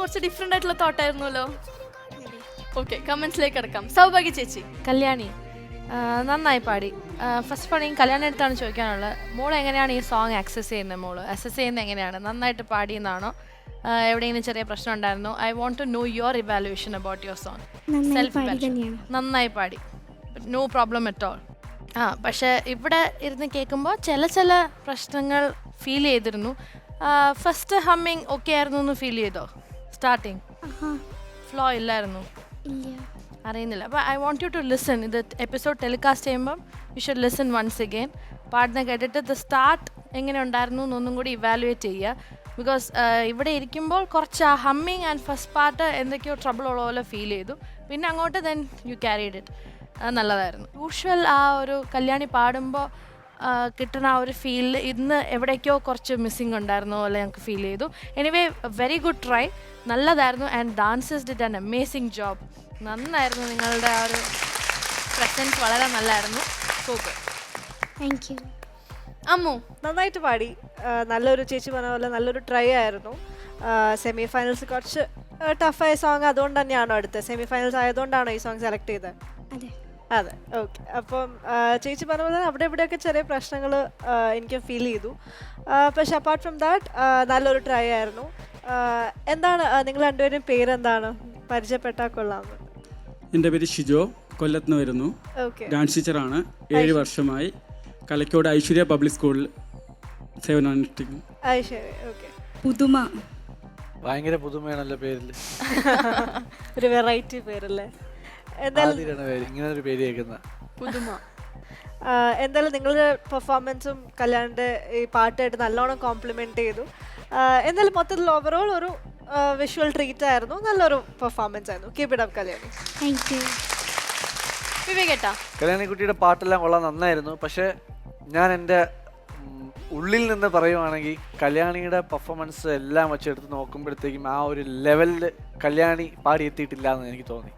കുറച്ച് ഡിഫറെൻ്റ് ആയിട്ടുള്ള തോട്ടായിരുന്നല്ലോ. ഓക്കെ, കമൻസിലേക്ക് കിടക്കാം. സൗഭാഗ്യ ചേച്ചി. കല്യാണി നന്നായി പാടി. ഫസ്റ്റ് ഓഫ് ഓൾ എനിക്ക് കല്യാണി അടുത്താണ് ചോദിക്കാനുള്ളത്, മോൾ എങ്ങനെയാണ് ഈ സോങ് അക്സസ് ചെയ്യുന്നത്? മോൾ അസസ് ചെയ്യുന്നത് എങ്ങനെയാണ്? നന്നായിട്ട് പാടിയെന്നാണോ, എവിടെയെങ്കിലും ചെറിയ പ്രശ്നം ഉണ്ടായിരുന്നോ? I want to know your evaluation about your song. Self evaluation. നന്നായി പാടി, നോ പ്രോബ്ലം അറ്റ് ഓൾ. പക്ഷേ ഇവിടെ ഇരുന്ന് കേൾക്കുമ്പോൾ ചില പ്രശ്നങ്ങൾ ഫീൽ ചെയ്തിരുന്നു. ഫസ്റ്റ് ഹമ്മിങ് ഓക്കെ ആയിരുന്നു എന്ന് ഫീൽ ചെയ്തോ? സ്റ്റാർട്ടിങ് ഫ്ലോ ഇല്ലായിരുന്നു? അറിയുന്നില്ല. അപ്പോൾ I want you to listen. ഇത് എപ്പിസോഡ് ടെലികാസ്റ്റ് ചെയ്യുമ്പം you should listen once again. പാടുന്ന കേട്ടിട്ട് ദ സ്റ്റാർട്ട് എങ്ങനെ ഉണ്ടായിരുന്നു എന്നൊന്നും കൂടി ഇവാലുവേറ്റ് ചെയ്യുക. ബിക്കോസ് ഇവിടെ ഇരിക്കുമ്പോൾ കുറച്ച് ആ ഹമ്മിങ് ആൻഡ് ഫസ്റ്റ് പാർട്ട് എന്തൊക്കെയോ ട്രബിൾ ഉള്ള പോലെ ഫീൽ ചെയ്തു. പിന്നെ അങ്ങോട്ട് ദെൻ യു ക്യാരിഡ് ഇറ്റ്. അത് നല്ലതായിരുന്നു. യൂഷ്വൽ ആ ഒരു കല്യാണി പാടുമ്പോൾ കിട്ടുന്ന ആ ഒരു ഫീലിൽ ഇന്ന് എവിടേക്കോ കുറച്ച് മിസ്സിങ് ഉണ്ടായിരുന്ന പോലെ ഞങ്ങൾക്ക് ഫീൽ ചെയ്തു. എനിവേ വെരി ഗുഡ് ട്രൈ, നല്ലതായിരുന്നു. And dancers did an amazing job. നന്നായിരുന്നു, നിങ്ങളുടെ ആ ഒരു പ്രസൻസ് വളരെ നല്ലായിരുന്നു. സൂപ്പർ. Thank you. അമ്മു. നന്നായിട്ട് പാടി. നല്ലൊരു ചേച്ചി പറഞ്ഞ പോലെ നല്ലൊരു ട്രൈ ആയിരുന്നു. സെമി ഫൈനൽസ് കുറച്ച് ടഫായ സോങ് അതുകൊണ്ട് തന്നെയാണോ അടുത്തത്? സെമി ഫൈനൽസ് ആയതുകൊണ്ടാണോ ഈ സോങ് സെലക്ട് ചെയ്തത്? അതെ അതെ, ഓക്കെ. അപ്പം ചേച്ചി പറഞ്ഞ പോലെ അവിടെ ഇവിടെയൊക്കെ ചെറിയ പ്രശ്നങ്ങൾ എനിക്ക് ഫീൽ ചെയ്തു. പക്ഷെ അപ്പാർട്ട് ഫ്രം ദാറ്റ് നല്ലൊരു ട്രൈ ആയിരുന്നു. എന്താണ് നിങ്ങൾ രണ്ടുപേരും പേരെന്താണ്? പരിചയപ്പെട്ടാൽ കൊള്ളാമെന്ന്. എൻ്റെ പേര് ഷിജോ, കൊല്ലത്തുനിന്ന് വരുന്നു. ഓക്കെ. ഡാൻസ് ടീച്ചറാണ്. 7 വർഷമായി കലക്കോട് ഐശ്വര്യ പബ്ലിക് സ്കൂളിൽ സേവനമനുഷ്ഠിക്കുന്നു. ശരി, ഓക്കെ. പുതുമ. ഭയങ്കര പുതുമയാണല്ലോ പേരിൽ. ഒരു വെറൈറ്റി പേരല്ലേ? എന്തായാലും ഇങ്ങനെ ഒരു പേര് കേൾക്കുന്ന പുതുമ. എന്തായാലും നിങ്ങളുടെ പെർഫോമൻസും കല്യാണിൻ്റെ ഈ പാട്ടായിട്ട് നല്ലോണം കോംപ്ലിമെൻറ്റ് ചെയ്തു. എന്തായാലും മൊത്തത്തിൽ ഓവറോൾ ഒരു വിഷ്വൽ ട്രീറ്റ് ആയിരുന്നു. നല്ലൊരു പെർഫോമൻസ് ആയിരുന്നു. Keep it up Kalyani. Thank you. വിവേകേട്ടാ. കല്യാണിക്കുട്ടിയുടെ പാട്ടെല്ലാം കൊള്ളാൻ നന്നായിരുന്നു. പക്ഷേ ഞാൻ എൻ്റെ ഉള്ളിൽ നിന്ന് പറയുവാണെങ്കിൽ കല്യാണിയുടെ പെർഫോമൻസ് എല്ലാം വെച്ചെടുത്ത് നോക്കുമ്പോഴത്തേക്കും ആ ഒരു ലെവലിൽ കല്യാണി പാടി എത്തിയിട്ടില്ല എന്ന് എനിക്ക് തോന്നി.